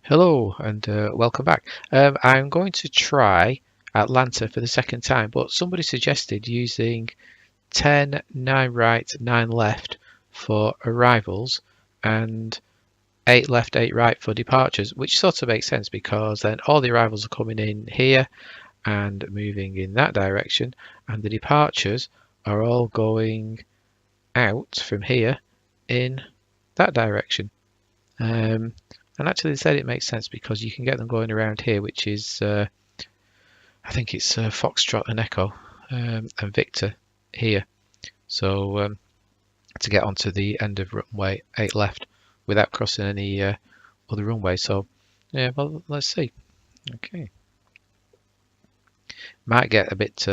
Hello and welcome back. I'm going to try Atlanta for the second time, but somebody suggested using 10, 9 right, 9 left for arrivals and 8 left, 8 right for departures, which sort of makes sense because then all the arrivals are coming in here and moving in that direction, and the departures are all going out from here in that direction. And actually they said it makes sense because you can get them going around here, which is I think it's Foxtrot and Echo and Victor here. So to get onto the end of runway 8 left without crossing any other runway. So yeah, well, let's see. Okay. Might get a bit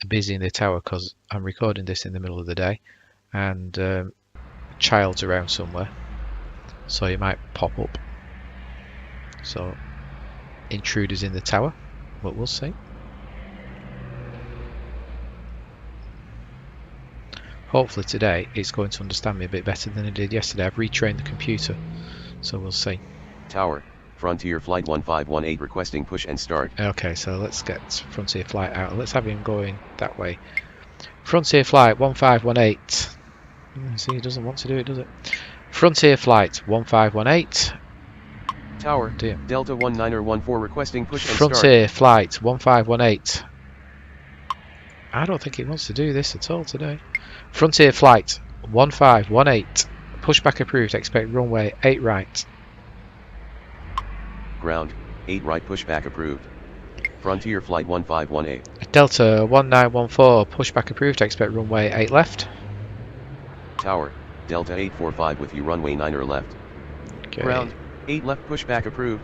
busy in the tower because I'm recording this in the middle of the day and child's around somewhere. So you might pop up. So intruders in the tower, but we'll see. Hopefully today it's going to understand me a bit better than it did yesterday. I've retrained the computer, so we'll see. Tower, Frontier Flight 1518 requesting push and start. Okay, so let's get Frontier Flight out. Let's have him going that way. Frontier Flight 1518. See, he doesn't want to do it, does it? Frontier Flight 1518. Tower, Delta 1914 requesting push and start. Frontier Flight 1518. I don't think it wants to do this at all today. Frontier Flight 1518. Pushback approved. Expect runway 8 right. Ground, 8 right pushback approved. Frontier Flight 1518. Delta 1914. Pushback approved. Expect runway 8 left. Tower, Delta 845 with you runway 9 left. Okay. Ground, 8 left pushback approved.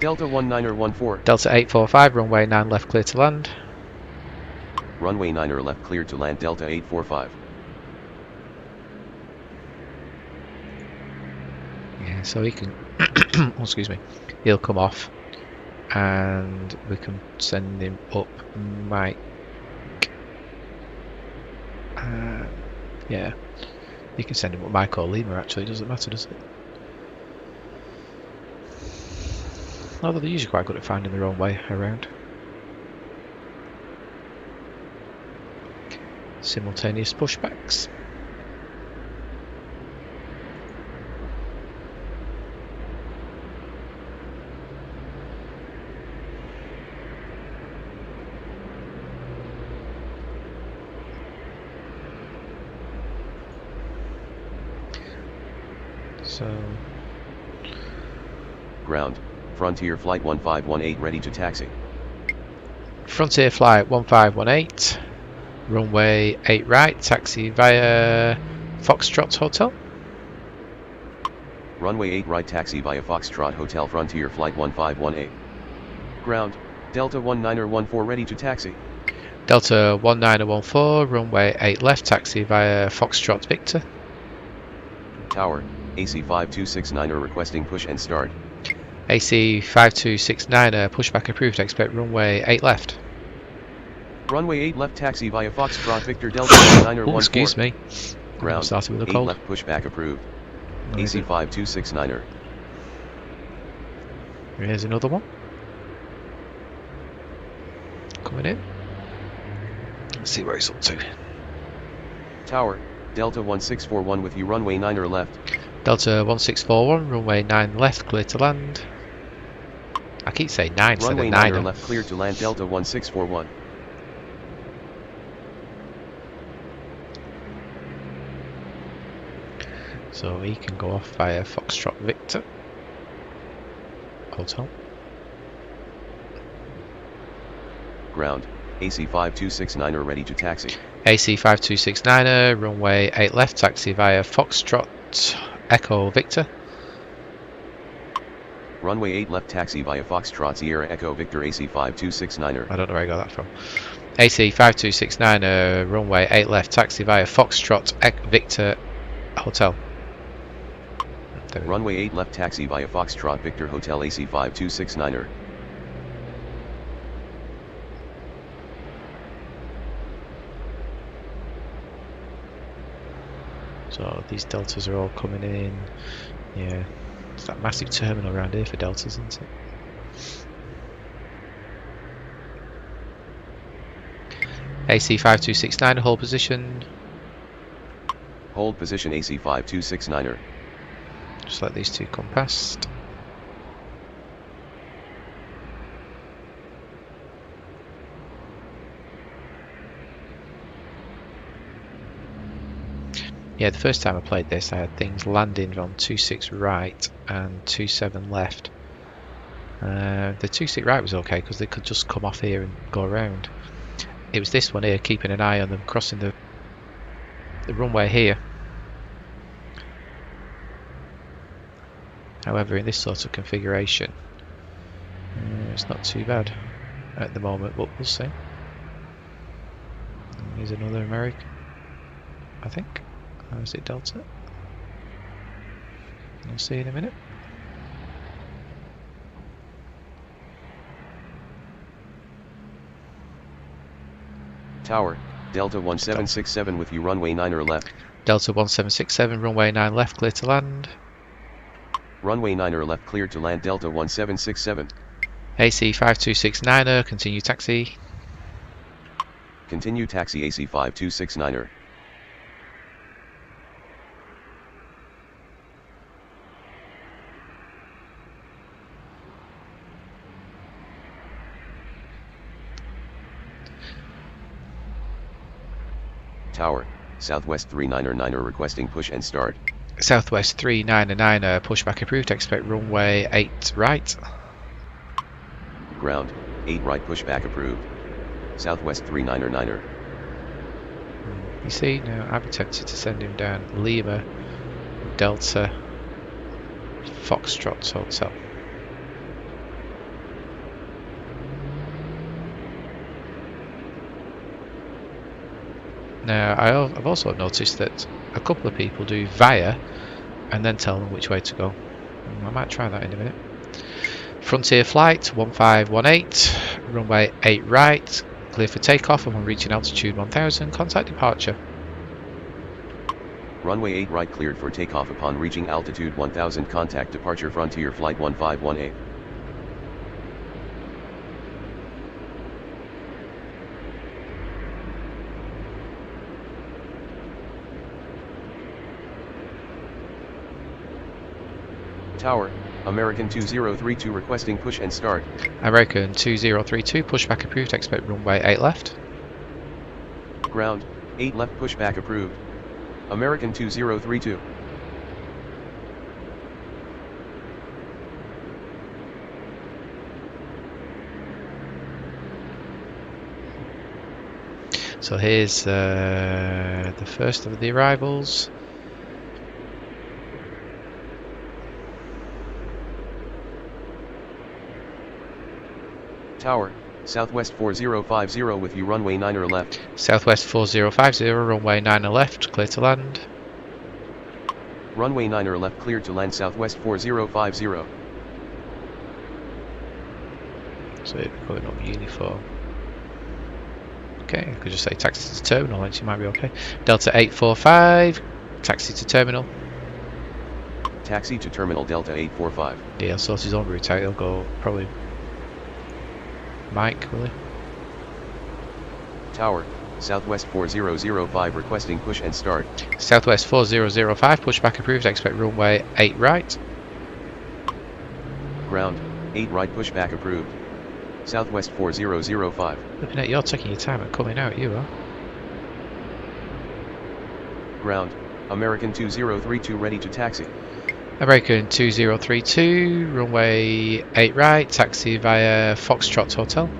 Delta 1914. Delta 845. Runway 9 left clear to land. Runway 9 left clear to land Delta 845. Yeah, so he can oh, excuse me, he'll come off and we can send him up Mike. Yeah, you can send him up Mike or Lima, actually. It doesn't matter, does it? Although they're usually quite good at finding their own way around. Simultaneous pushbacks. So ground, Frontier Flight 1518 ready to taxi. Frontier Flight 1518. Runway 8 right, taxi via Foxtrot Hotel. Runway 8 right, taxi via Foxtrot Hotel, Frontier Flight 1518. Ground, Delta 1914 ready to taxi. Delta 1914, runway 8 left, taxi via Foxtrot Victor. Tower, AC 5269 requesting push and start. AC 5269, pushback approved, expect runway 8 left. Runway 8 left, taxi via Foxtrot Victor Delta 1914. Oh, excuse me. Ground, started with a 8 cold. left pushback approved. AC 5269. Here's another one. Coming in. Let's see where he's up to. Tower, Delta 1641 with you runway 9 left. Delta 1641, runway 9 left, clear to land. I keep saying 9 instead runway of 9. 9 left, clear to land Delta 1641. So he can go off via Foxtrot Victor Hotel. Ground, AC 5269 ready to taxi. AC 5269, runway 8 left, taxi via Foxtrot Echo Victor. Runway 8 left, taxi via Foxtrot Sierra Echo Victor AC 5269. I don't know where I got that from. AC 5269, runway 8 left, taxi via Foxtrot Victor Hotel. Runway 8 left, taxi via Foxtrot Victor Hotel AC 5269. So these deltas are all coming in. Yeah. It's that massive terminal around here for Deltas, isn't it? AC5269, hold position. Hold position AC5269er. Just let these two come past. Yeah, the first time I played this, I had things landing on 26 right and 27 left. The 26 right was okay because they could just come off here and go around. It was this one here, keeping an eye on them crossing the runway here. However, in this sort of configuration, it's not too bad at the moment, but we'll see. Here's another American, I think. Or is it Delta? We'll see in a minute. Tower, Delta 1767 with you, runway 9er left. Delta 1767, runway 9 left, clear to land. Runway 9er left, clear to land, Delta 1767. AC5269er, continue taxi. Continue taxi AC5269er. Tower, Southwest 39er requesting push and start. Southwest 399er, pushback approved, expect runway 8 right. Ground, 8 right, pushback approved. Southwest 399er. You see, now I'd be tempted to send him down Lima, Delta, Foxtrot Hotel. Now, I've also noticed that a couple of people do via and then tell them which way to go. I might try that in a minute. Frontier flight 1518, runway 8 right, clear for takeoff upon reaching altitude 1000, contact departure. Runway 8 right cleared for takeoff upon reaching altitude 1000, contact departure, Frontier flight 1518. Tower, American 2032 requesting push and start. American 2032, pushback approved, expect runway 8 left. Ground, 8 left, pushback approved. American 2032. So here's the first of the arrivals. Tower, Southwest 4050 with you, runway 9er left. Southwest 4050, runway 9er left, clear to land. Runway 9er left, clear to land, Southwest 4050. So it's going up uniform. Okay, I could just say taxi to terminal, and she might be okay. Delta 845, taxi to terminal. Taxi to terminal, Delta 845. Yeah, he'll sort his own route out, he'll go probably Mike, will he? Tower, Southwest 4005 requesting push and start. Southwest 4005, pushback approved, expect runway 8 right. Ground, 8 right, pushback approved. Southwest 4005. Looking at you're taking your time at coming out, you are. Ground, American 2032 ready to taxi. American 2032, runway 8 right, taxi via Foxtrot Hotel.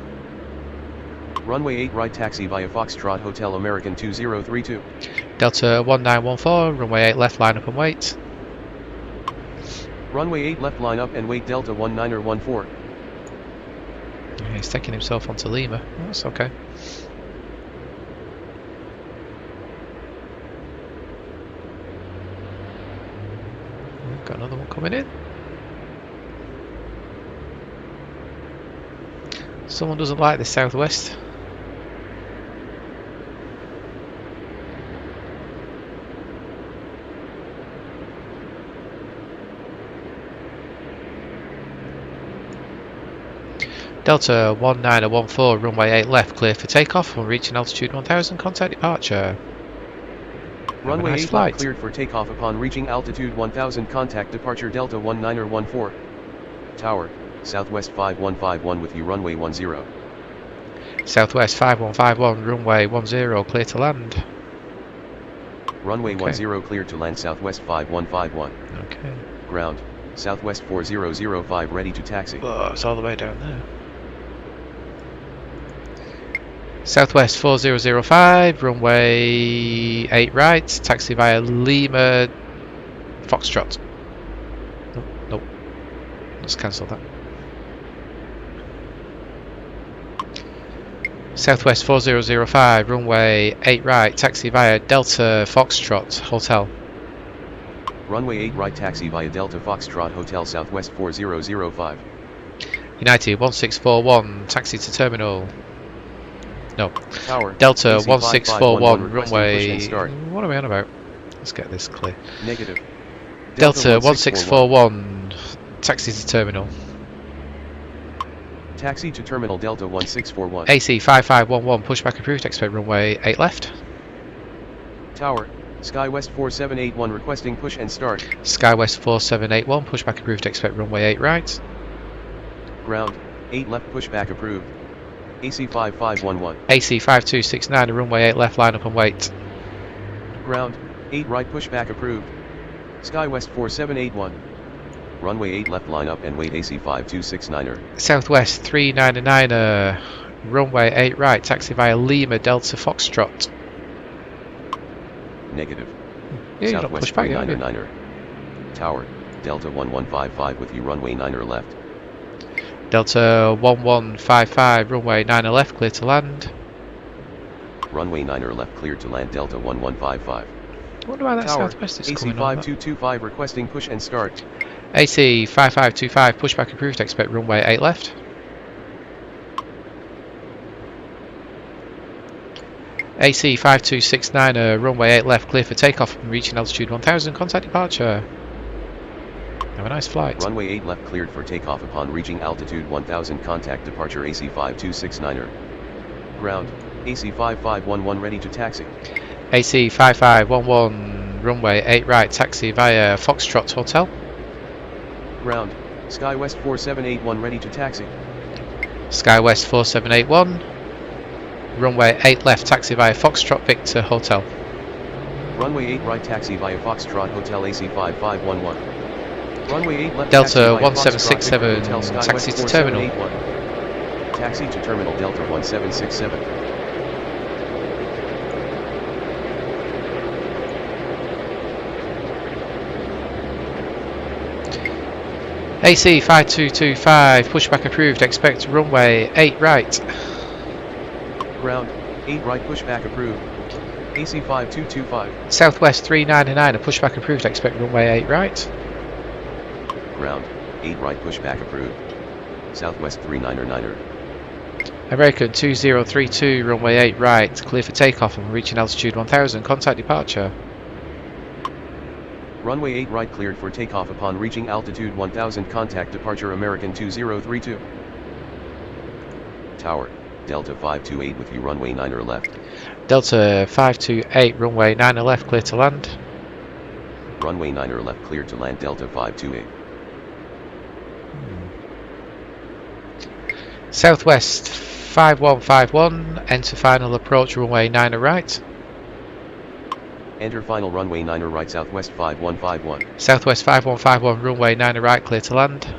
Runway 8 right, taxi via Foxtrot Hotel, American 2032. Delta 1914, runway 8 left, line up and wait. Runway 8 left, line up and wait, Delta 1914. Yeah, he's taking himself onto Lima, that's okay. Got another one coming in. Someone doesn't like the Southwest. Delta 1914, runway 8 left, clear for takeoff. When reaching altitude 1000, contact departure. Runway nice 8 flight. left cleared for takeoff upon reaching altitude 1000, contact departure Delta 1914. Tower, Southwest 5151 with you runway 10. Southwest 5151, runway 10, clear to land. Runway Okay. 10 cleared to land Southwest 5151. Okay. Ground, Southwest 4005 ready to taxi. Oh, it's all the way down there. Southwest 4005, runway 8 right, taxi via Lima Foxtrot. Nope. Let's cancel that. Southwest 4005, runway 8 right, taxi via Delta Foxtrot Hotel. Runway 8 right taxi via Delta Foxtrot Hotel Southwest 4005. United 1641, taxi to terminal. No. Tower, Delta AC 1641, requesting push and runway. start. What are we on about? Let's get this clear. Negative. Delta 1641, taxi to terminal. Taxi to terminal Delta 1641. AC 5511, pushback approved, expect runway 8 left. Tower, SkyWest 4781 requesting push and start. SkyWest 4781, pushback approved, expect runway 8 right. Ground, 8 left pushback approved. AC 5511. AC 5269, runway 8 left, line up and wait. Ground, 8 right pushback approved. SkyWest 4781. Runway 8 left line up and wait AC 5269er. Southwest 399er, runway 8 right, taxi via Lima Delta Foxtrot. Negative. Yeah, you're not Southwest pushback, are you? 399er. Tower, Delta 1155 with you runway 9er left. Delta 1155, runway 9er left, clear to land. Runway 9er left cleared to land Delta 1155. I wonder why that Tower, Southwest is AC coming on. 5225 requesting push and start. AC 5525, pushback approved, expect runway 8 left. AC 5269, runway 8 left, clear for takeoff and reaching altitude 1000, contact departure. Have a nice flight. Runway 8 left cleared for takeoff upon reaching altitude 1000, contact departure AC 5269er. Ground, AC 5511 ready to taxi. AC 5511, runway 8 right, taxi via Foxtrot Hotel. Ground, SkyWest 4781 ready to taxi. SkyWest 4781, runway 8 left, taxi via Foxtrot Victor Hotel. Runway 8 right taxi via Foxtrot Hotel AC 5511. Runway 8 left Delta taxi via 1767, Foxtrot Hotel SkyWest taxi to terminal. 4781. Taxi to terminal Delta 1767. AC 5225, pushback approved, expect runway 8 right. Ground, 8 right pushback approved. AC 5225. Southwest 399, a pushback approved, expect runway 8 right. Ground, 8 right pushback approved. Southwest 399er. American 2032, runway 8 right, clear for takeoff and reaching altitude 1000, contact departure. Runway 8 right cleared for takeoff upon reaching altitude 1000, contact departure American 2032. Tower, Delta 528 with you runway 9er left. Delta 528, runway 9er left, clear to land. Runway 9er left cleared to land Delta 528. Southwest 5151, enter final approach runway 9er right. Enter final runway 9er right Southwest 5151. Southwest 5151, runway 9er right, clear to land.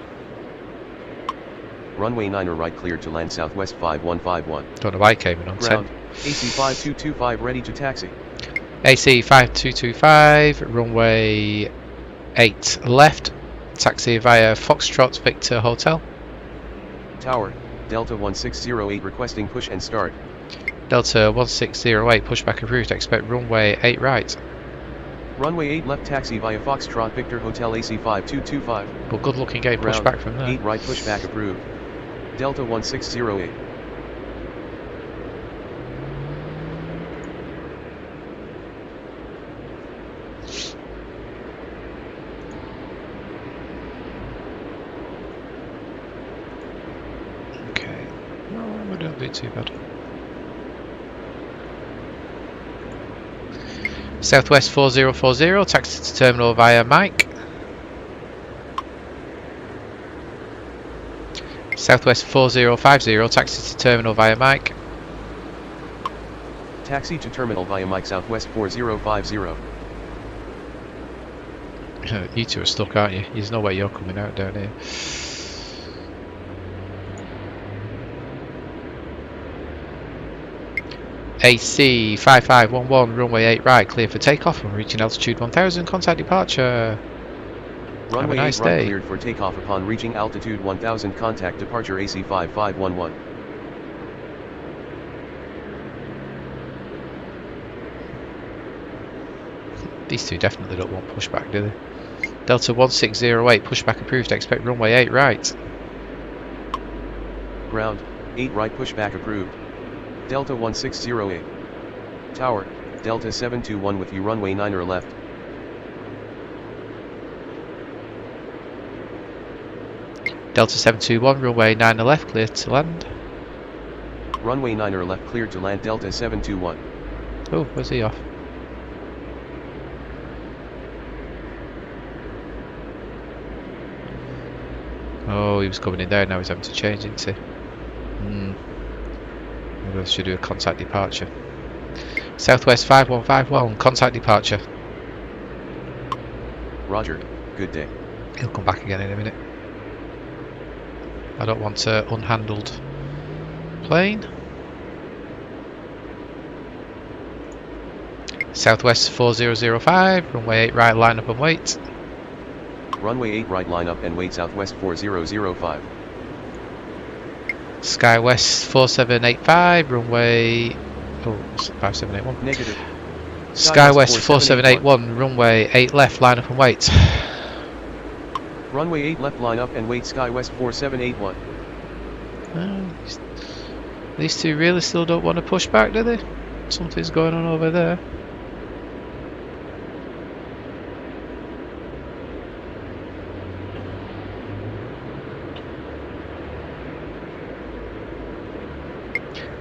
Runway 9er right cleared to land Southwest 5151. Don't know why it came in on 10. Ground, AC 5225 ready to taxi. AC 5225, runway 8 left, taxi via Foxtrot Victor Hotel. Tower, Delta 1608 requesting push and start. Delta 1608, pushback approved, expect runway 8 right. Runway 8 left taxi via Foxtrot Victor Hotel AC 5225. Well, good looking getting pushed Ground, back from there. 8 right pushback approved. Delta 1608. Okay. We don't do too bad. Southwest 4040, taxi to terminal via Mike. Southwest 4050, taxi to terminal via Mike. Taxi to terminal via Mike Southwest 4050. You two are stuck, aren't you? There's no way you're coming out down here. AC 5511, runway 8 right, clear for takeoff and reaching altitude 1000, contact departure. Runway Have a nice 8 right day. cleared for takeoff upon reaching altitude 1000, contact departure AC 5511. These two definitely don't want pushback, do they? Delta 1608, pushback approved, expect runway 8 right. Ground, 8 right pushback approved. Delta 1608. Tower, Delta 721 with you runway 9 or left. Delta 721, runway 9 or left, clear to land. Runway 9 or left cleared to land Delta 721. Oh, where's he off? Oh, he was coming in there, now he's having to change into. Maybe I should do a contact departure. Southwest 5151, contact departure. Roger, good day. He'll come back again in a minute. I don't want an unhandled plane. Southwest 4005, runway 8 right, line up and wait. Runway 8 right line up and wait Southwest 4005. Skywest 4785, runway... Oh, 5781. Negative. Skywest 4781, runway 8 left, line up and wait. Runway 8 left line up and wait Skywest 4781. These two really still don't want to push back, do they? Something's going on over there.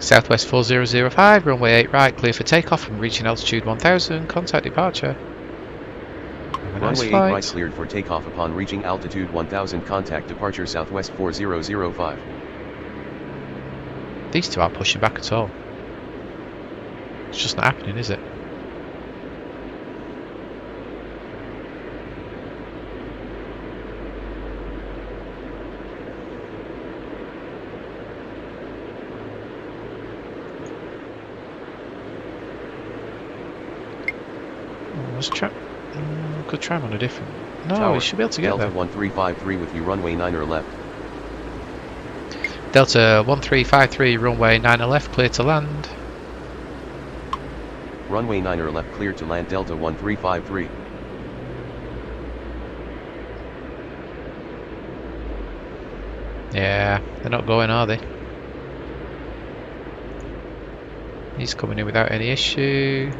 Southwest 4005, runway 8 right, clear for takeoff and reaching altitude 1000, contact departure. Runway 8 right cleared for takeoff upon reaching altitude 1000, contact departure Southwest 4005. These two aren't pushing back at all. It's just not happening, is it? Let's try. Could try him on a different. No, Tower, we should be able to get Delta there. 1353 with you runway 9 or left. Delta 1353, runway 9 or left, clear to land. Runway 9 or left cleared to land Delta 1353. Yeah, they're not going, are they? He's coming in without any issue.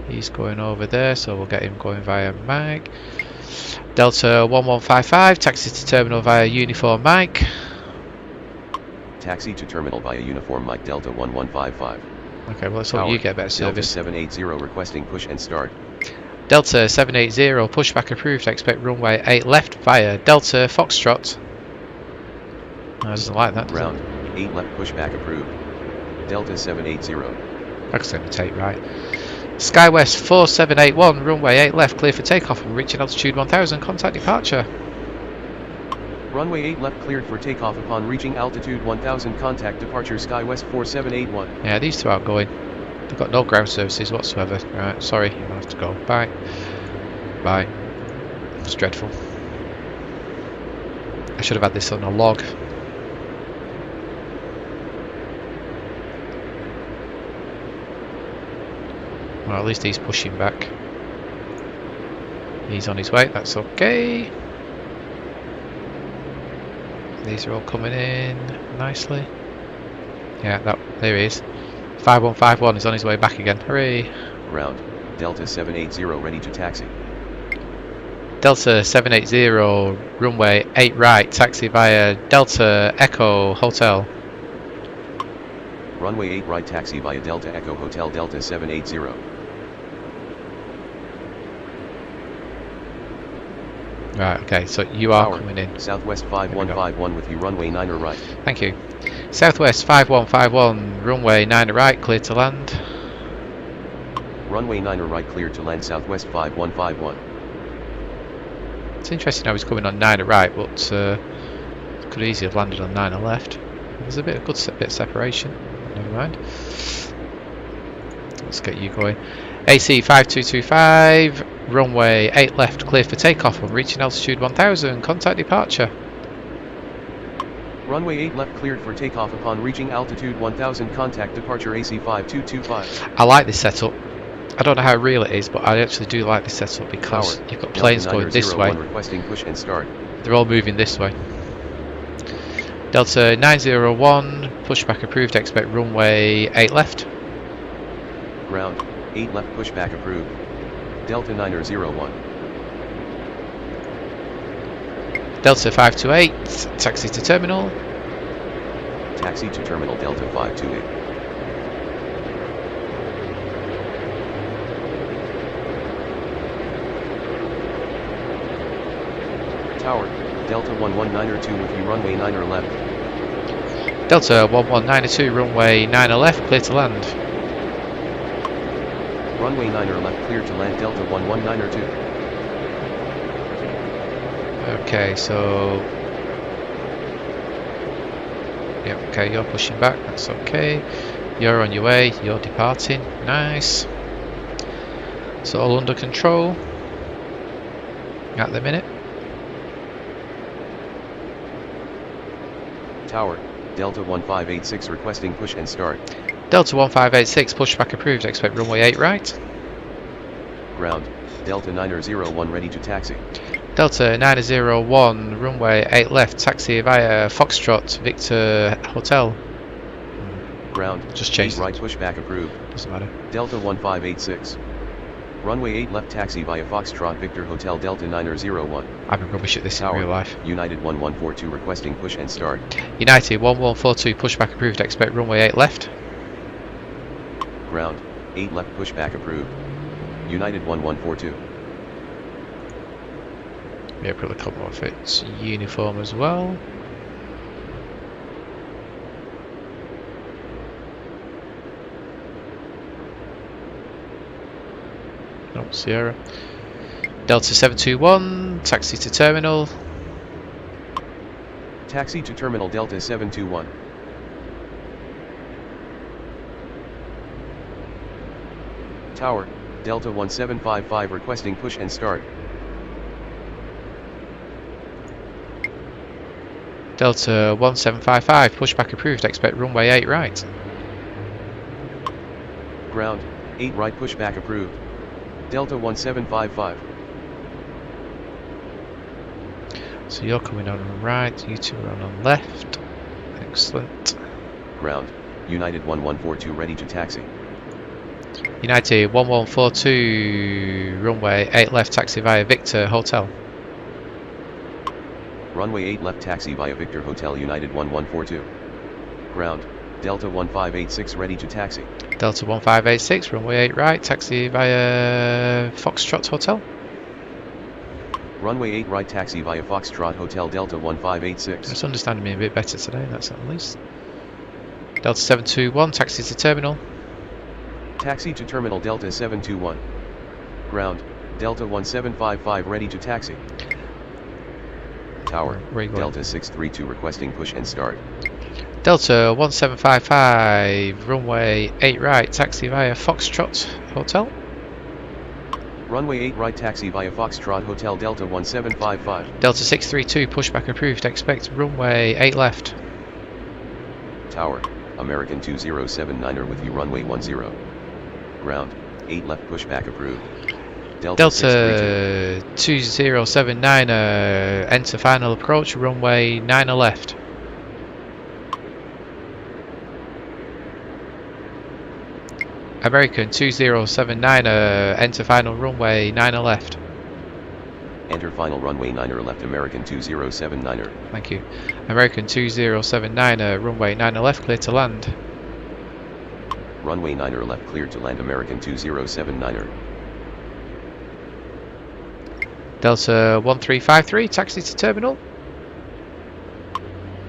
He's going over there, so we'll get him going via Mike. Delta 1155, taxi to terminal via Uniform Mike. Taxi to terminal via Uniform Mike Delta 1155. Okay, well let's hope you get better service. Delta 780 requesting push and start. Delta 780, pushback approved, expect runway 8 left via Delta Foxtrot. No, it doesn't like that, does Ground, it? 8 left pushback approved. Delta 780. Accidentally take right. Skywest 4781, runway 8 left, clear for takeoff and reaching altitude 1000, contact departure. Runway 8 left cleared for takeoff upon reaching altitude 1000, contact departure Skywest 4781. Yeah, these two aren't going. They've got no ground services whatsoever. Right, sorry, you'll have to go. Bye. Bye. It's dreadful. I should have had this on a log. Well, at least he's pushing back. He's on his way, that's okay. These are all coming in nicely. Yeah, there he is. 5151 is on his way back again. Hooray! Ground, Delta 780 ready to taxi. Delta 780, runway 8 right, taxi via Delta Echo Hotel. Runway 8 right taxi via Delta Echo Hotel Delta 780. Right, okay, so you are Tower, coming in. Southwest 5151 with you, runway 9 or right. Thank you. Southwest 5151, runway 9 right, clear to land. Runway 9 or right, clear to land, Southwest 5151. It's interesting how he's coming on 9 right, but could easily have landed on 9 left. There's a bit of good bit of separation. Never mind. Let's get you going. AC 5225, runway 8 left, clear for takeoff on reaching altitude 1000. Contact departure. Runway 8 left, cleared for takeoff upon reaching altitude 1000. Contact departure AC 5225. I like this setup. I don't know how real it is, but I actually do like this setup because Tower, you've got planes going this way. Requesting push and start. They're all moving this way. Delta 901, pushback approved, expect runway 8 left. Ground, 8 left, pushback approved. Delta 901. Delta 528, taxi to terminal. Taxi to terminal Delta 528. Tower, Delta 11902 with you, runway 9 or left. Delta 11902, runway 9 left, clear to land. Runway 9 or left, clear to land, Delta 11902. Okay, so... yeah, okay, you're pushing back, that's okay. You're on your way, you're departing, nice. It's all under control at the minute. Tower, Delta 1586 requesting push and start. Delta 1586, pushback approved, expect runway 8 right. Ground, Delta 901 ready to taxi. Delta 901, runway 8 left, taxi via Foxtrot, Victor Hotel. Ground, Just changed. 8 right, pushback approved. Doesn't matter. Delta 1586. Runway 8 left, taxi via Foxtrot, Victor Hotel Delta 901. I've been rubbish at this Tower, in real life. United 1142 requesting push and start. United 1142, pushback approved, expect runway 8 left. Ground, 8 left, pushback approved. United 1142. Yeah, probably come off its uniform as well. Oh, Sierra. Delta 721, taxi to terminal. Taxi to terminal Delta 721. Tower, Delta 1755 requesting push and start. Delta 1755, pushback approved, expect runway 8 right. Ground, 8 right, pushback approved. Delta 1755. So you're coming on right, you two are on left. Excellent. Ground, United 1142 ready to taxi. United 1142, runway 8 left, taxi via Victor Hotel. Runway 8 left, taxi via Victor Hotel, United 1142. Ground, Delta 1586 ready to taxi. Delta 1586, runway 8 right, taxi via Foxtrot Hotel. Runway 8 right, taxi via Foxtrot Hotel Delta 1586. It's understanding me a bit better today, that's at least. Delta 721, taxi to terminal. Taxi to terminal Delta 721. Ground, Delta 1755 ready to taxi. Tower, Delta 632 requesting push and start. Delta 1755, runway 8 right, taxi via Foxtrot Hotel. Runway 8 right, taxi via Foxtrot Hotel Delta 1755. Delta 632, pushback approved, expect runway 8 left. Tower, American 2079er with you, runway 10. Ground, 8 left, pushback approved. Delta 2079er, enter final approach, runway 9 left. American 2079er, enter final runway 9 left. Enter final runway 9 left, American 2079er. Thank you. American 2079er, runway 9 left, clear to land. Runway 9er left cleared to land American 2079er. Delta 1353, taxi to terminal.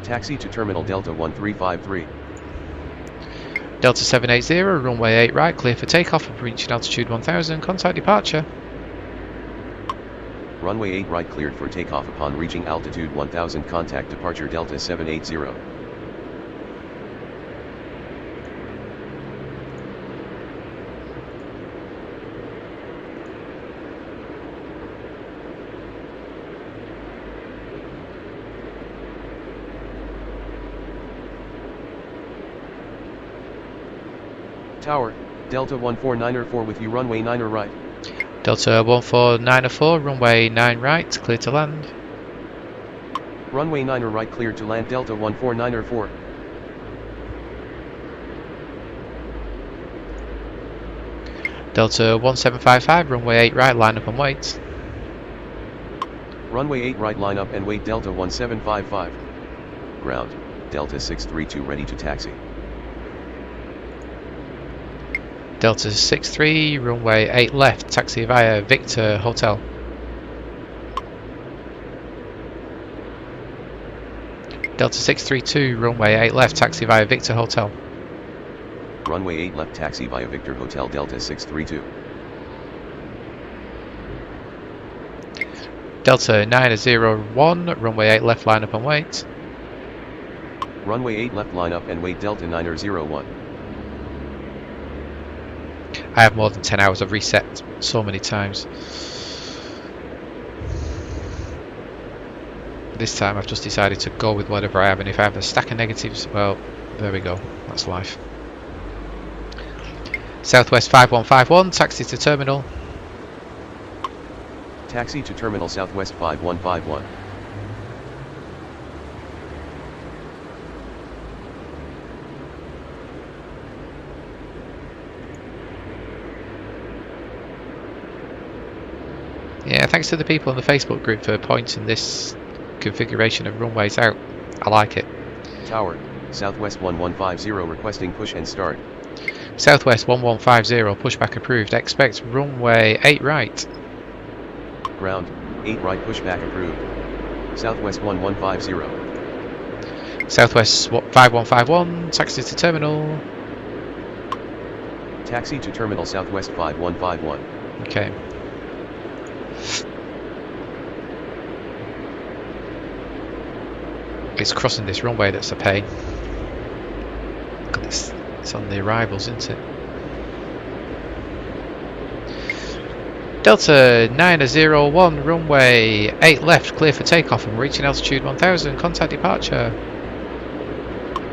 Taxi to terminal Delta 1353. Delta 780, runway 8 right, clear for takeoff and reaching altitude 1000, contact departure. Runway 8 right cleared for takeoff upon reaching altitude 1000, contact departure Delta 780. Tower, Delta 149er4 with you, runway 9er right. Delta 149er4, runway 9 right, clear to land. Runway 9er right cleared to land Delta 149er4. Delta 1755, runway 8 right, line up and wait. Runway 8 right, line up and wait Delta 1755. Ground, Delta 632 ready to taxi. Delta 63, runway 8 left, taxi via Victor Hotel. Delta 632, runway 8 left, taxi via Victor Hotel. Runway 8 left, taxi via Victor Hotel Delta 632. Delta 901, runway 8 left, line up and wait. Runway 8 left, line up and wait Delta 901. I have more than 10 hours, I've reset so many times. This time I've just decided to go with whatever I have, and if I have a stack of negatives, well, there we go, that's life. Southwest 5151, taxi to terminal. Taxi to terminal Southwest 5151. Yeah, thanks to the people on the Facebook group for pointing this configuration of runways out. I like it. Tower, Southwest 1150 requesting push and start. Southwest 1150, pushback approved. Expect runway 8 right. Ground, 8 right, pushback approved. Southwest 1150. Southwest 5151, taxi to terminal. Taxi to terminal Southwest 5151. Okay. It's crossing this runway that's a pain. Look at this. It's on the arrivals, isn't it? Delta 901, runway 8 left, clear for takeoff and reaching altitude 1000, contact departure.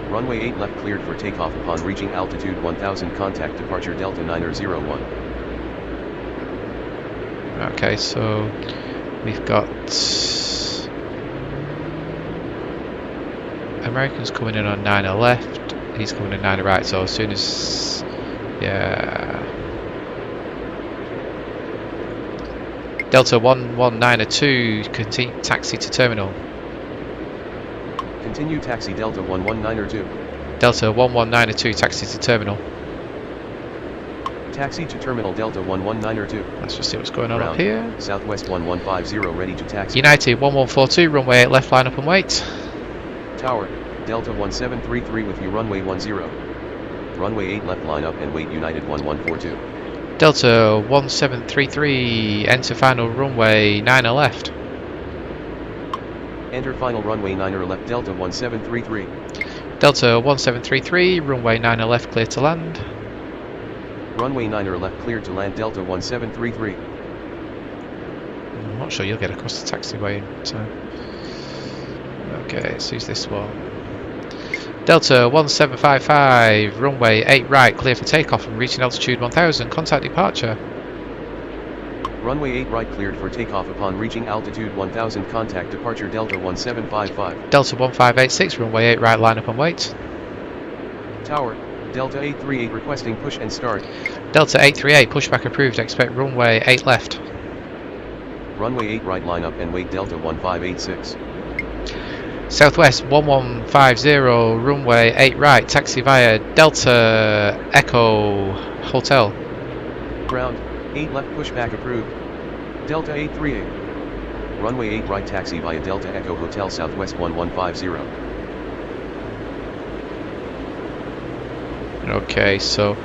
Runway 8 left cleared for takeoff upon reaching altitude 1000, contact departure Delta 901. Okay, so we've got American's coming in on 9 left, he's coming in 9 right, so as soon as, yeah. Delta 1192, continue taxi to terminal. Continue taxi Delta 11902. Delta 1192, taxi to terminal. Taxi to terminal Delta 11902. Let's just see what's going on Ground, up here. Southwest 1150 ready to taxi. United 1142, runway 8 left, line up and wait. Tower, Delta 1733 with you, runway 10. Runway 8 left, line up and wait United 1142. Delta 1733, enter final runway 9 left. Enter final runway 9er left Delta 1733. Delta 1733, runway 9 left, clear to land. Runway 9er left cleared to land Delta 1733. I'm not sure you'll get across the taxiway in time. Okay, so who's this one? Delta 1755, runway 8 right, clear for takeoff and reaching altitude 1000, contact departure. Runway 8 right cleared for takeoff upon reaching altitude 1000, contact departure Delta 1755. Delta 1586, runway 8 right, line up and wait. Tower, Delta 838 requesting push and start. Delta 838, pushback approved, expect runway 8 left. Runway 8 right, line up and wait Delta 1586. Southwest 1150, runway 8 right, taxi via Delta Echo Hotel. Ground, 8 left pushback approved. Delta 838. Runway 8 right taxi via Delta Echo Hotel Southwest 1150. Okay, so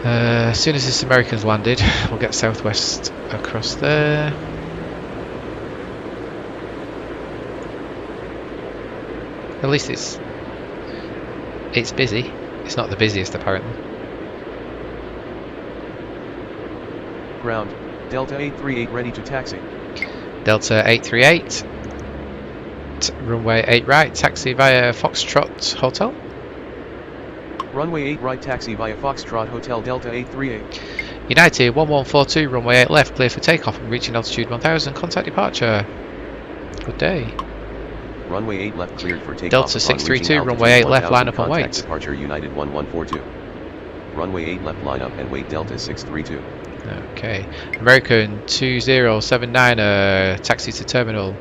as soon as this American's landed, we'll get Southwest across there. At least it's busy. It's not the busiest apparently. Ground, Delta 838 ready to taxi. Delta 838, runway 8 right, taxi via Foxtrot Hotel. Runway 8 right taxi via Foxtrot Hotel Delta 838. United 1142, runway 8 left, clear for takeoff and reaching altitude 1000, contact departure. Good day. Runway 8 left cleared for takeoff. Delta 632, runway 8 left, line up and wait. Departure United 1142. Runway 8 left, line up and wait Delta 632. Okay. American 2079, taxi to terminal.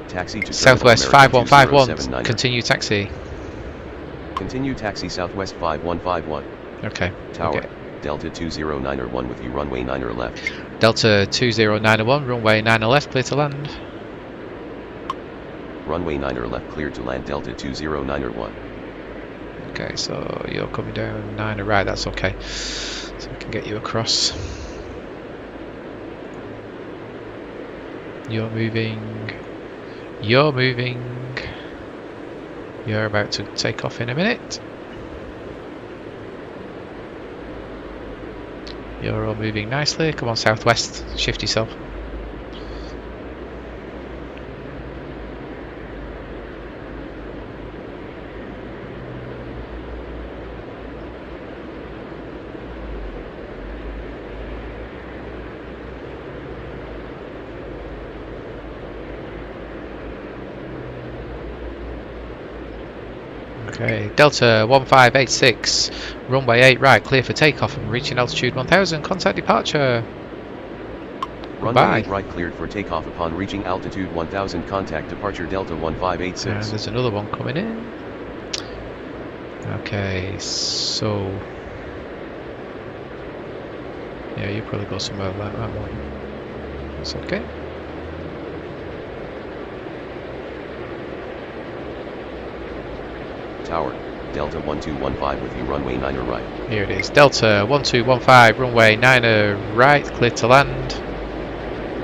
Taxi to Southwest terminal, 5151, continue taxi. Continue taxi Southwest 5151. Okay. Tower, okay. Delta 20901 with you, runway 9 left. Delta 20901, runway 9 left, clear to land. Runway 9 left, cleared to land Delta 20901. Okay, so you're coming down 9 right, that's okay. So we can get you across. You're moving. You're moving. You're about to take off in a minute. You're all moving nicely. Come on, Southwest, shift yourself. Okay, Delta 1586, runway 8 right, clear for takeoff and reaching altitude 1000, contact departure. Runway 8 right, cleared for takeoff upon reaching altitude 1000, contact departure Delta 1586. And there's another one coming in. Okay, so yeah, you probably go somewhere like that one. That's okay. Tower, Delta 1215 with you, runway 9 right. Here it is, Delta 1215, runway 9 right, clear to land.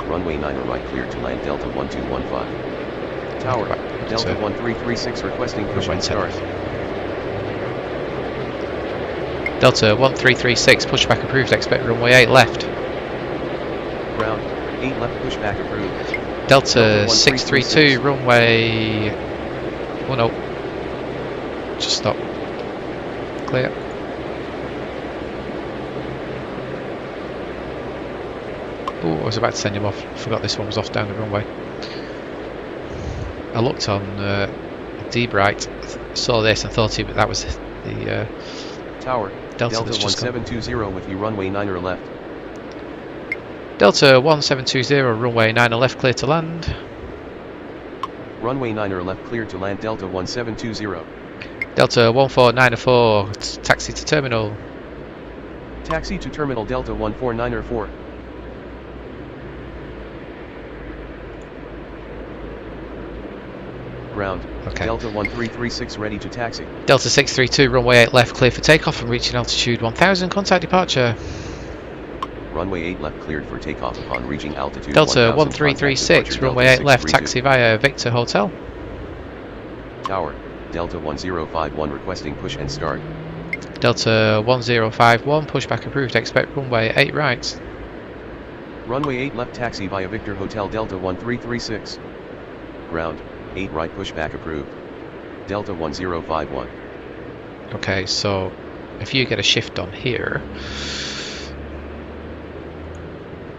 Runway 9 right, cleared to land Delta 1215. Tower, Delta 1336 requesting push and start. Delta 1336, pushback approved, expect runway 8 left. Ground, 8 left, pushback approved. Delta 632, runway... Oh no. Just stop. Clear. Oh, I was about to send him off. Forgot this one was off down the runway. I looked on D-Bright, saw this and thought that was the Tower, Delta 1720 with you, runway 9 left. Delta 1720, runway 9 left, clear to land. Runway 9 left, cleared to land Delta 1720. Delta 1494, taxi to terminal. Taxi to terminal Delta 1494. Ground, okay. Delta 1336 ready to taxi. Delta 632, runway 8 left, clear for takeoff and reaching altitude 1000, contact departure. Runway 8 left, cleared for takeoff upon reaching altitude Delta 1000, 1336, runway 8 left, taxi via Victor Hotel. Tower, Delta 1051 requesting push and start. Delta 1051, pushback approved, expect runway 8 right. Runway 8 left, taxi via Victor Hotel Delta 1336. Ground, 8 right, pushback approved. Delta 1051. Okay, so if you get a shift on here,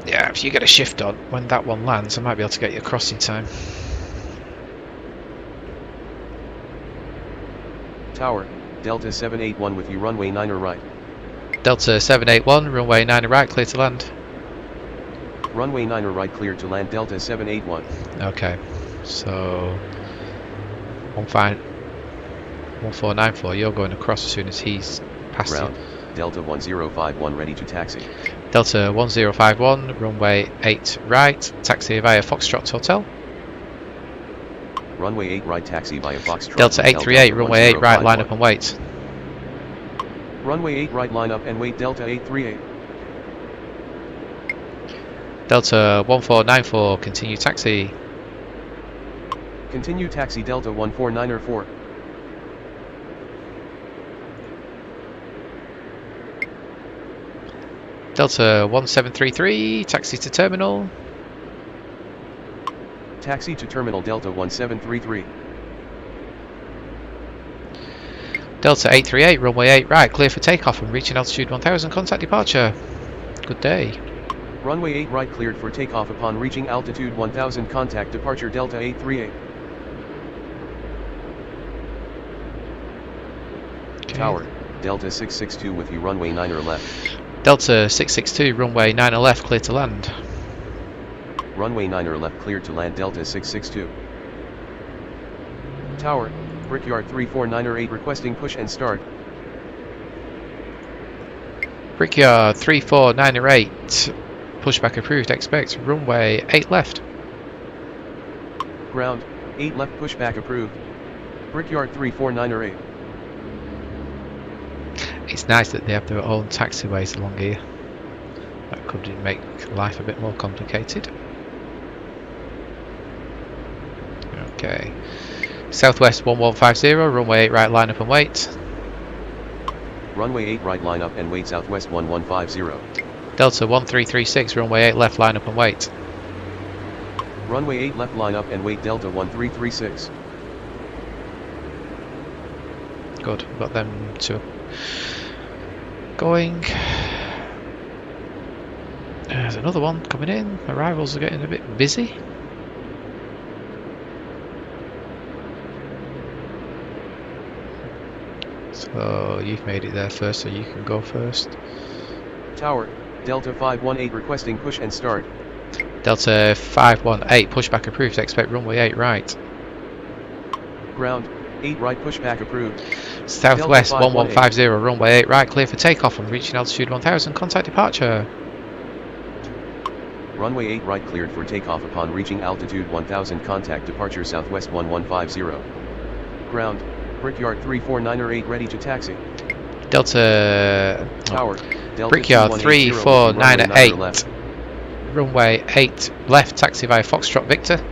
yeah, if you get a shift on when that one lands, I might be able to get you across in time. Tower, Delta 781 with you, runway 9 right. Delta 781, runway 9 right, clear to land. Runway 9 right, cleared to land Delta 781. Okay, So 1494, you're going across as soon as he's past you. Ground, Delta 1051 ready to taxi. Delta 1051, runway 8 right, taxi via Foxtrot Hotel. Runway 8 right taxi via Foxtrot Delta Hotel, 838, Delta runway 8 right, line 1051. up and wait. Runway 8 right line up and wait Delta 838. Delta 1494, continue taxi. Continue taxi Delta 14904. Delta 1733, taxi to terminal. Taxi to terminal Delta 1733. Delta 838, runway 8 right, clear for takeoff and reaching altitude 1000, contact departure. Good day. Runway 8 right cleared for takeoff upon reaching altitude 1000, contact departure Delta 838. Okay. Tower, Delta 662 with you, runway 9er left. Delta 662, runway 9 left, clear to land. Runway 9er left cleared to land Delta 662. Tower, Brickyard 349er8 requesting push and start. Brickyard 34908, pushback approved, expect runway 8 left. Ground, 8 left pushback approved. Brickyard 349er8. It's nice that they have their own taxiways along here. That could make life a bit more complicated. Okay. Southwest 1150, runway 8 right, line up and wait. Runway 8 right line up and wait Southwest 1150. Delta 1336, runway 8 left, line up and wait. Runway 8 left line up and wait Delta 1336. Good, we've got them two going. There's another one coming in. Arrivals are getting a bit busy. So you've made it there first, so you can go first. Tower, Delta 518 requesting push and start. Delta 518, pushback approved, expect runway 8 right. Ground, 8 right pushback approved. Southwest Delta 1150, runway 8 right, clear for takeoff and reaching altitude 1000, contact departure. Runway 8 right cleared for takeoff upon reaching altitude 1000, contact departure Southwest 1150. Ground, Brickyard 349er8 ready to taxi. Delta Tower, Delta Brickyard 349er8, left. runway 8 left, taxi via Foxtrot Victor.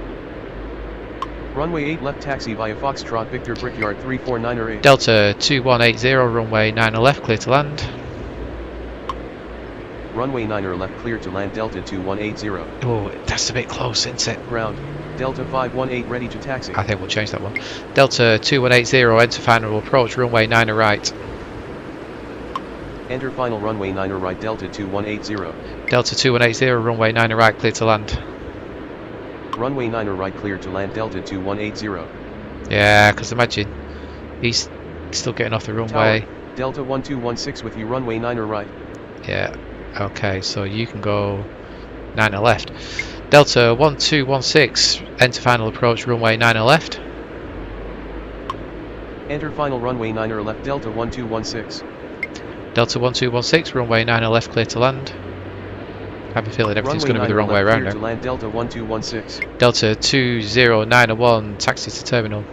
Runway 8 left taxi via Foxtrot Victor, Brickyard 349er8. Delta 2180, runway 9 left, clear to land. Runway 9er left clear to land Delta 2180. Oh, that's a bit close, isn't it? Ground, Delta 518 ready to taxi. I think we'll change that one. Delta 2180, enter final approach, runway 9 right. Enter final runway 9er right Delta 2180. Delta 2180, runway 9 right, clear to land. Runway 9er right clear to land Delta 2180. Yeah, because imagine, he's still getting off the runway. Tower, Delta 1216 with you, runway 9er right. Yeah, okay, so you can go 9 left. Delta 1216, enter final approach, runway 9 left. Enter final runway 9er left Delta 1216. Delta 1216, runway 9 left, clear to land. I have a feeling everything's going to be the wrong way around now. To land Delta 1216. Delta 2091, taxi to terminal.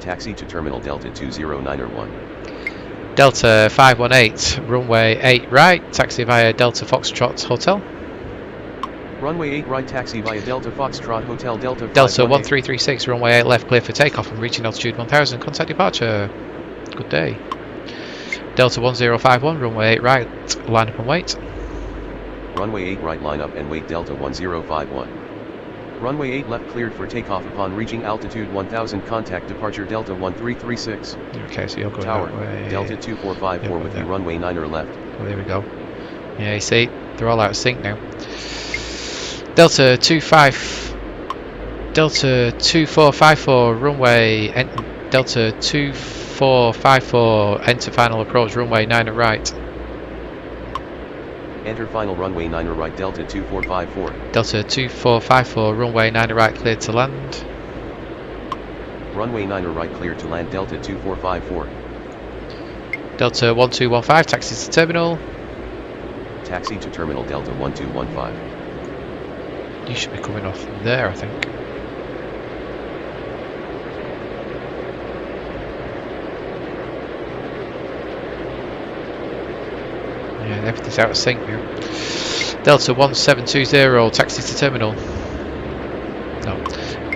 Taxi to terminal Delta 2091. Delta 518, runway 8 right, taxi via Delta Foxtrot Hotel. Runway 8 right taxi via Delta Foxtrot Hotel, Delta 1336, runway 8 left, clear for takeoff and reaching altitude 1000, contact departure. Good day. Delta 1051, runway 8 right, line up and wait. Runway 8 right line up and wait Delta 1051. Runway 8 left cleared for takeoff upon reaching altitude 1000, contact departure Delta 1336. Okay, so you're going Tower, that way. Delta 2454 with you, runway 9er left. Oh, there we go. Yeah, you see, they're all out of sync now. Delta 2454, runway, Delta 2454, enter final approach, runway 9 right. Enter final runway 9 right Delta 2454. Delta 2454, runway 9 right, cleared to land. Runway 9 right cleared to land Delta 2454. Delta 1215, taxi to terminal. Taxi to terminal Delta 1215. You should be coming off there, I think. Yeah, everything's out of sync now. Delta 1720, taxi to terminal. No.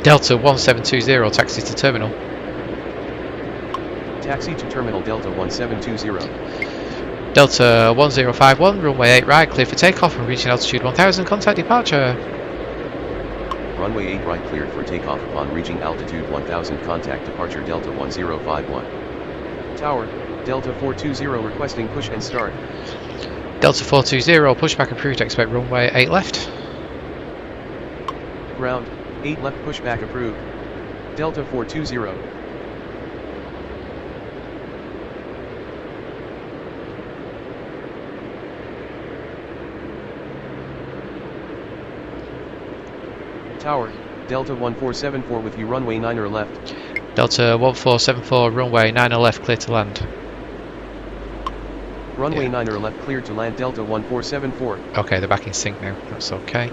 Delta 1720, taxi to terminal. Taxi to terminal Delta 1720. Delta 1051, runway 8 right, clear for takeoff and reaching altitude 1000, contact departure. Runway 8 right cleared for takeoff upon reaching altitude 1000, contact departure Delta 1051. Tower, Delta 420 requesting push and start. Delta 420, pushback approved, expect runway 8 left. Ground, 8 left pushback approved. Delta 420. Tower, Delta 1474 with you runway 9 left. Delta 1474, runway 9 left, clear to land. Runway 9 left cleared to land Delta 1474. Okay, they're back in sync now, that's okay.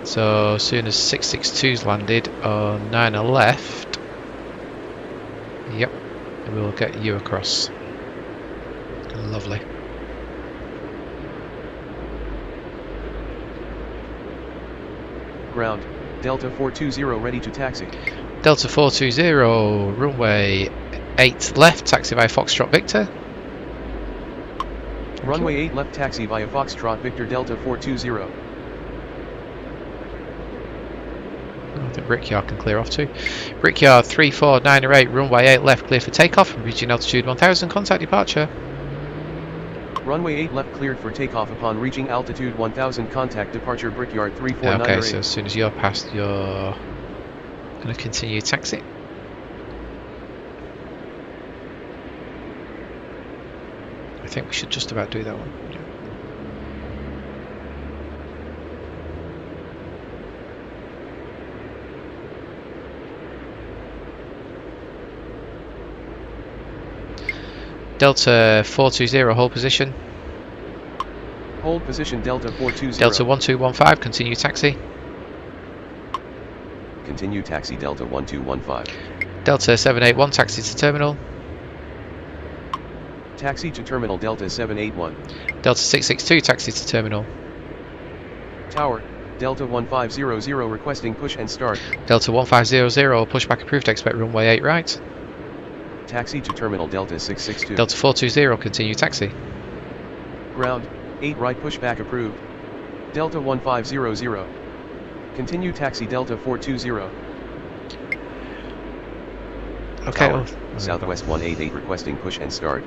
So as soon as 662's landed on 9 left, yep, we'll get you across. Lovely. Ground, Delta 420 ready to taxi. Delta 420, runway 8 left, taxi via Foxtrot Victor. Runway 8 left taxi via Foxtrot Victor Delta 420. I think Brickyard can clear off too. Brickyard 3498, runway 8 left, clear for takeoff and reaching altitude 1000, contact departure. Runway 8 left cleared for takeoff upon reaching altitude 1000, contact departure Brickyard 3498. Okay, so as soon as you're past, you're going to continue taxi. I think we should just about do that one. Yeah. Delta 420, hold position. Hold position Delta 420. Delta 1215, continue taxi. Continue taxi Delta 1215. Delta 781, taxi to terminal. Taxi to terminal Delta 781. Delta 662, taxi to terminal. Tower, Delta 1500 requesting push and start. Delta 1500, pushback approved, expect runway 8 right. Taxi to terminal Delta 662. Delta 420, continue taxi. Ground, 8 right pushback approved. Delta 1500. Continue taxi Delta 420. Okay. Tower, Southwest 188 requesting push and start.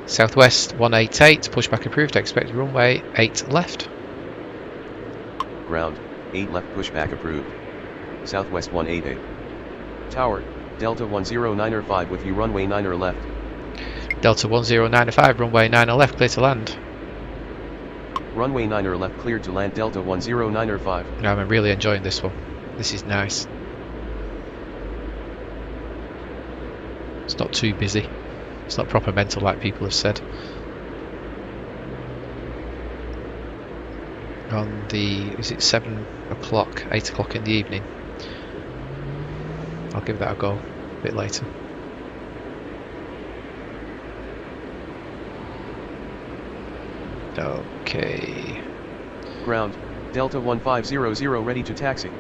Southwest 188, pushback approved, expect runway 8 left. Ground, 8 left pushback approved. Southwest 188. Tower, Delta 1095 with you runway 9 left. Delta 1095, runway 9 left, clear to land. Runway 9 left cleared to land Delta 1095. I'm really enjoying this one. This is nice. It's not too busy. It's not proper mental like people have said. On the, is it 7 o'clock, 8 o'clock in the evening? I'll give that a go a bit later. Okay. Ground, Delta 1500 ready to taxi.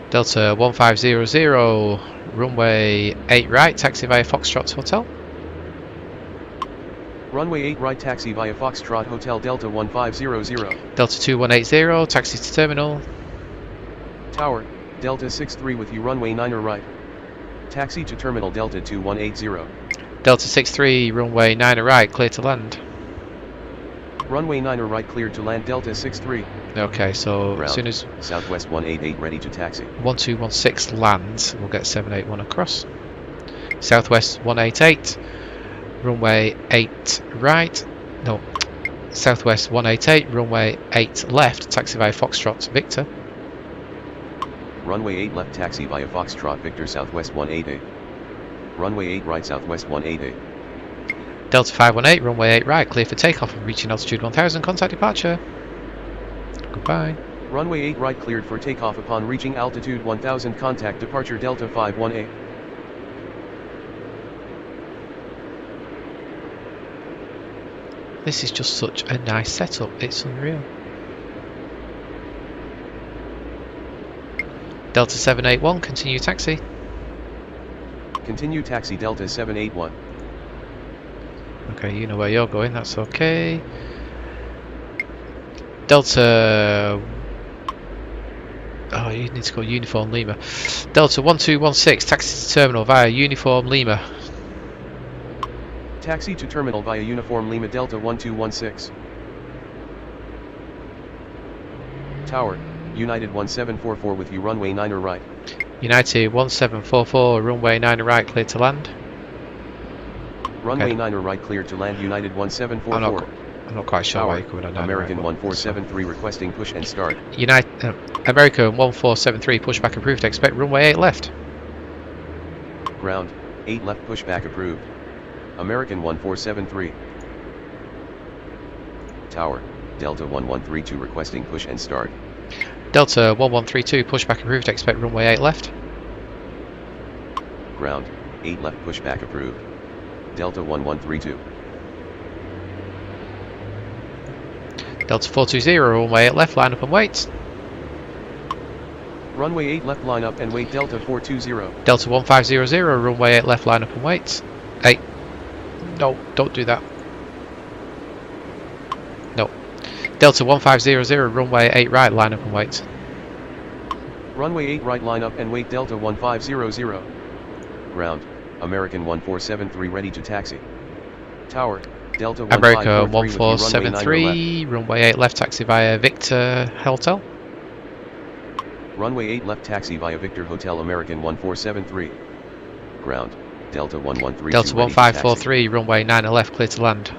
Delta 1500, runway 8 right, taxi via Foxtrot Hotel. Runway 8 right taxi via Foxtrot Hotel Delta 1500. Delta 2180, taxi to terminal. Tower, Delta 63 with you runway 9 right. Taxi to terminal Delta 2180. Delta 63, runway 9 right, clear to land. Runway 9 right cleared to land Delta 63. Okay, so Ground, as soon as Southwest 188 ready to taxi. 1216 lands, we'll get 781 across. Southwest 188, runway 8 right, no, southwest 188, runway 8 left, taxi via Foxtrot Victor. Runway 8 left taxi via Foxtrot Victor southwest 188. Runway 8 right southwest 188. Delta 518, runway 8 right, clear for takeoff and reaching altitude 1000, contact departure. Goodbye. Runway 8 right cleared for takeoff upon reaching altitude 1000, contact departure Delta 518. This is just such a nice setup, it's unreal. Delta 781, continue taxi. Continue taxi Delta 781. Okay, you know where you're going, that's okay. Delta... Oh, you need to go Uniform Lima. Delta 1216, taxi to terminal via Uniform Lima. Taxi to terminal via Uniform Lima Delta 1216. Tower, United 1744 with you runway 9 right. United 1744, runway 9 right, clear to land. Runway Okay. 9 right cleared to land United 1744. I'm not quite sure Tower, why you're coming on 9 American right. 1473 requesting push and start. American 1473, pushback approved, expect runway 8 left. Ground, 8 left pushback approved. American 1473. Tower, Delta 1132 requesting push and start. Delta 1132, pushback approved, expect runway 8 left. Ground, 8 left pushback approved. Delta 1132. Delta 420, runway 8 left, line up and wait. Runway 8 left line up and wait Delta 420. Delta 1500, runway 8 left, line up and wait. 8. No, don't do that. No. Delta 1500, runway 8 right, line up and wait. Runway 8 right line up and wait Delta 1500. Ground, American 1473 ready to taxi. Tower, Delta America 1543 runway 8 left, taxi via Victor Hotel. Runway 8 left taxi via Victor Hotel American 1473. Ground, Delta 1132 Delta 1543, runway 9 left, clear to land.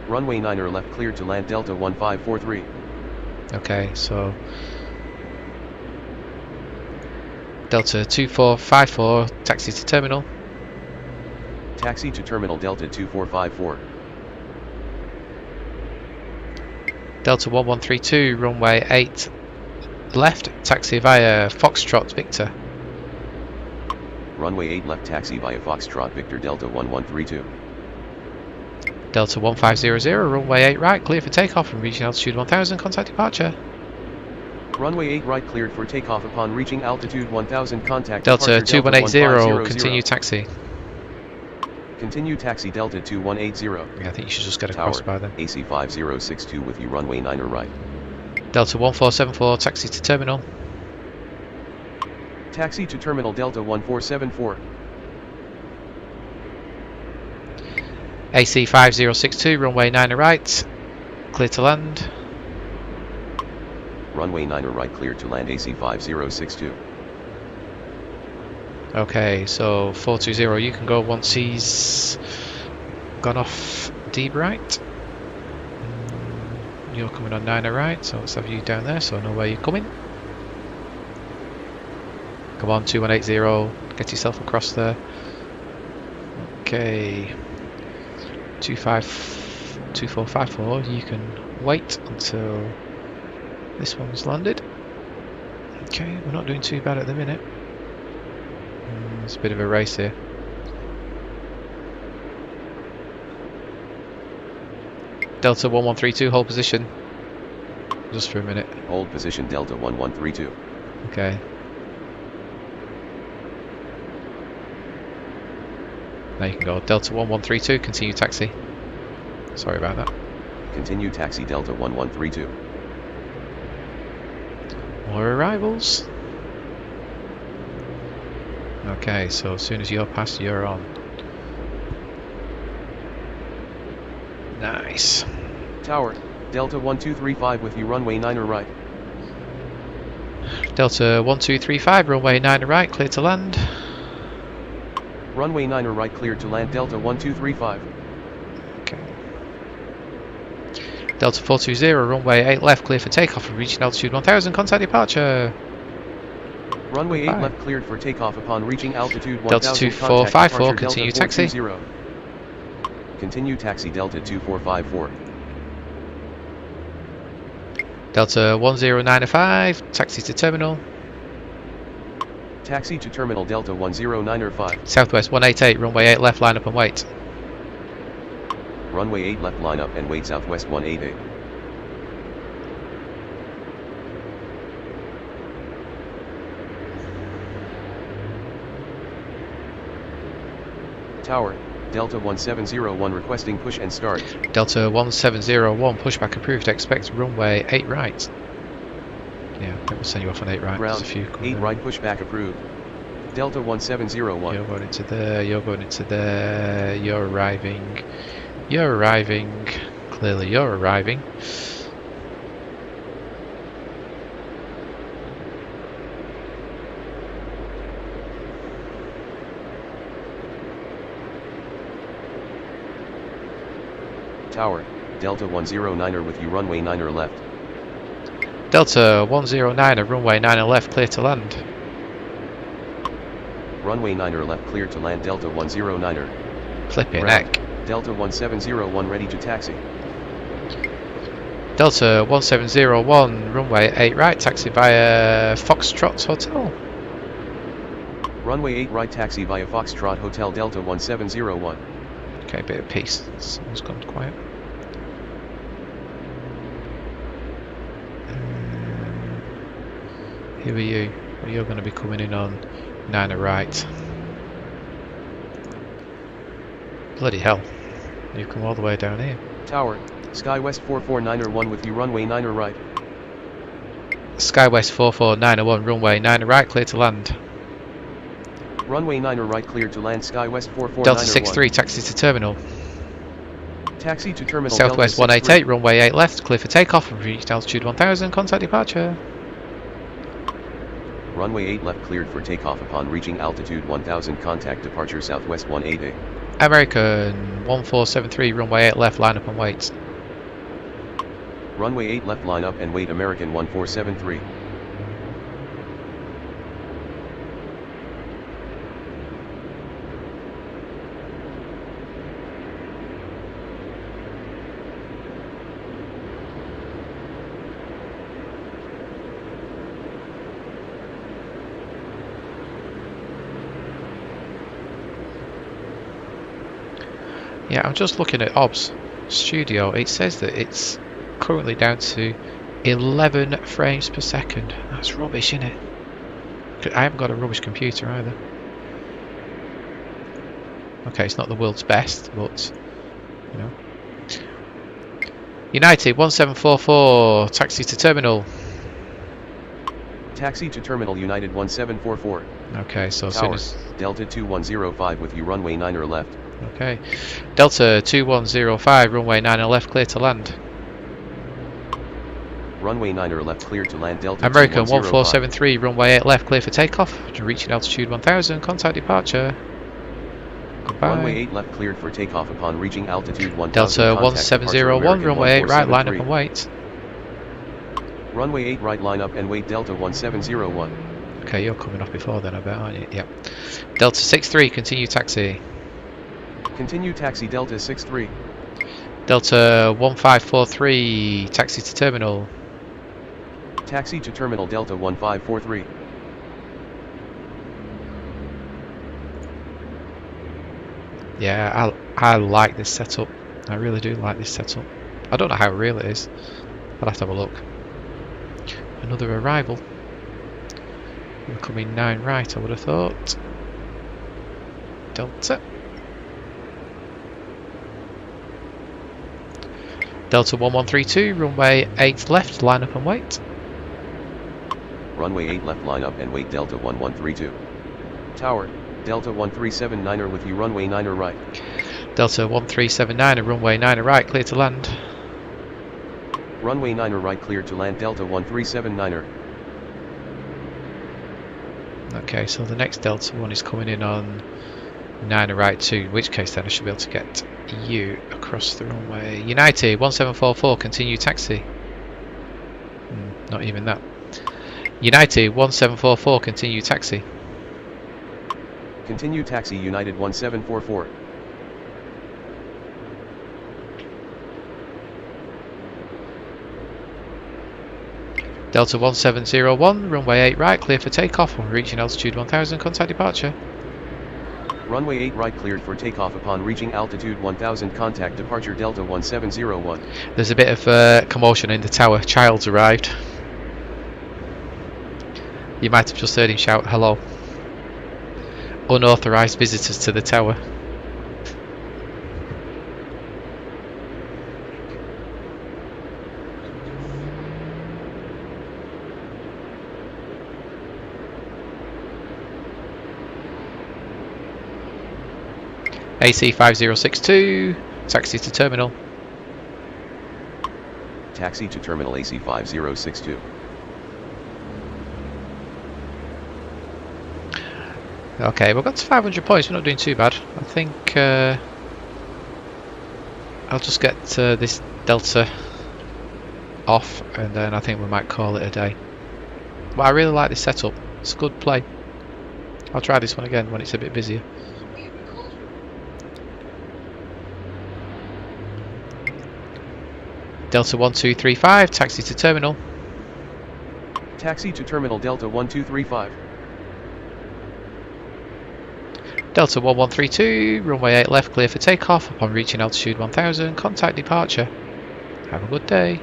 Runway 9 left cleared to land Delta 1543. Okay, so Delta 2454, taxi to terminal. Taxi to terminal Delta 2454. Delta 1132, runway 8 left, taxi via Foxtrot Victor. Runway 8 left taxi via Foxtrot Victor Delta 1132. Delta 1500, runway 8 right, clear for takeoff and reaching altitude 1000, contact departure. Runway 8 right cleared for takeoff upon reaching altitude 1000, contact Delta departure 2180, continue taxi. Continue taxi Delta 2180. Yeah, I think you should just get across by then. AC 5062 with you runway 9 right. Delta 1474, taxi to terminal. Taxi to terminal Delta 1474. AC 5062, runway 9 right, clear to land. Runway 9 right cleared to land AC 5062. Okay, so 420, you can go once he's gone off deep right. You're coming on 9 right, so let's have you down there so I know where you're coming. Come on, 2180, get yourself across there. Okay, 2454, you can wait until this one's landed. Okay, we're not doing too bad at the minute. It's a bit of a race here. Delta 1132, hold position. Just for a minute. Hold position Delta 1132. Okay. Now you can go. Delta 1132, continue taxi. Sorry about that. Continue taxi Delta 1132. More arrivals. Okay, so as soon as you're past, you're on. Nice. Tower, Delta 1235 with you runway 9 right. Delta 1235, runway 9 right, clear to land. Runway 9er right cleared to land Delta 1235. Okay. Delta 420, runway 8 left, clear for takeoff and reaching altitude 1000, contact departure. Runway 8 Goodbye. left cleared for takeoff upon reaching altitude 1000, Delta 2454, continue taxi. Continue taxi Delta 2454. Delta 1095, taxi to terminal. Taxi to terminal Delta 10905. Southwest 188, runway 8 left, line up and wait. Runway 8 left, line up and wait Southwest 188. Tower, Delta 1701 requesting push and start. Delta 1701, pushback approved, expect runway 8 right. Yeah, I think we'll send you off on 8 right. Ground, There's a few 8 right, pushback approved. Delta 1701. You're going into there, you're going into there, you're arriving. You're arriving. Clearly you're arriving. Tower, Delta 109er with you, runway 9er left. Delta 109, runway 9er left, clear to land. Runway 9er left, clear to land Delta 109er. Flip your neck. Delta 1701 ready to taxi. Delta 1701, runway 8 right, taxi via Foxtrot Hotel. Runway 8 right, taxi via Foxtrot Hotel Delta 1701. Okay, bit of peace. Someone's gone quiet. Who are you? Well, you're going to be coming in on 9 right. Bloody hell. You've come all the way down here. Tower, SkyWest 449er1 with you, runway 9er right. SkyWest 44901, runway 9 right, clear to land. Runway 9er right, cleared to land SkyWest 449er1. Delta 63, taxi to terminal. Taxi to terminal Southwest Delta 188, runway 8 left, clear for takeoff and reached altitude 1000, contact departure. Runway 8 left, cleared for takeoff upon reaching altitude 1000, contact departure Southwest 188. American 1473, runway 8 left, line up and wait. Runway 8 left, line up and wait American 1473. Yeah, I'm just looking at OBS Studio. It says that it's currently down to 11 frames per second. That's rubbish, isn't it? I haven't got a rubbish computer either. Okay, it's not the world's best, but you know. United 1744, taxi to terminal. Taxi to terminal United 1744. Okay, so as Tower, soon as Delta 2105 with you, runway 9er left. okay, Delta 2105, runway 9er left, clear to land. Runway 9er left, clear to land Delta American 2105. 1473, runway 8 left, clear for takeoff. Reaching altitude 1000, contact departure. Goodbye. Runway 8 left, cleared for takeoff upon reaching altitude 1000. Delta contact departure 1701, American runway 8 right, line up 1473. and wait. Runway 8 right, line up and wait Delta 1701. Okay, you're coming off before then, I bet, aren't you? Yep. Delta 63, continue taxi. Continue taxi Delta 63. Delta 1543, taxi to terminal. Taxi to terminal Delta 1543. Yeah, I like this setup. I really do like this setup. I don't know how real it is. I'll have to have a look. Another arrival. We're coming 9 right, I would have thought. Delta. Delta 1132, runway 8 left, line up and wait. Runway 8 left, line up and wait Delta 1132. Tower, Delta 1379er with you, runway 9er right. Delta 1379, runway 9er right, clear to land. Runway 9er right, clear to land Delta 1379er. Okay, so the next Delta one is coming in on 9 right 2, in which case then I should be able to get you across the runway. United 1744, continue taxi. Not even that. United 1744, continue taxi. Continue taxi United 1744. Delta 1701, runway 8 right, clear for takeoff. When reaching altitude 1000, contact departure. Runway 8 right cleared for takeoff upon reaching altitude 1000, contact departure Delta 1701. There's a bit of commotion in the tower. Child's arrived. You might have just heard him shout hello. Unauthorised visitors to the tower. AC 5062, taxi to terminal. Taxi to terminal AC 5062. Okay, we've got to 500 points, we're not doing too bad. I think I'll just get this Delta off and then I think we might call it a day. But I really like this setup, it's a good play. I'll try this one again when it's a bit busier. Delta 1235, taxi to terminal. Taxi to terminal Delta 1235. Delta 1132, runway 8 left, clear for takeoff. Upon reaching altitude 1000, contact departure. Have a good day.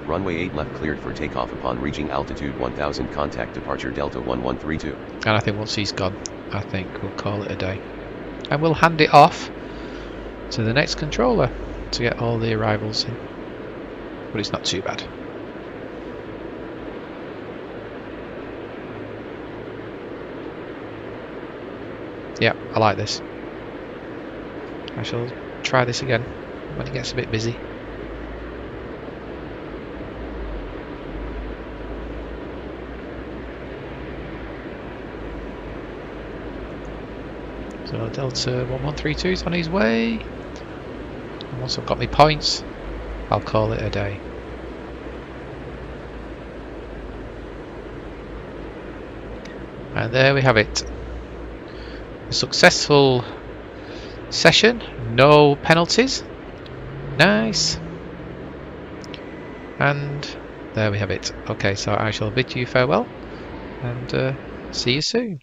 Runway 8 left cleared for takeoff upon reaching altitude 1000, contact departure Delta 1132. And I think once he's gone, I think we'll call it a day. And we'll hand it off to the next controller to get all the arrivals in. But it's not too bad. Yeah, I like this. I shall try this again when it gets a bit busy. So Delta 1132 is on his way. And once I've got my points, I'll call it a day. And there we have it. A successful session, no penalties. Nice. And there we have it. Okay, so I shall bid you farewell and see you soon.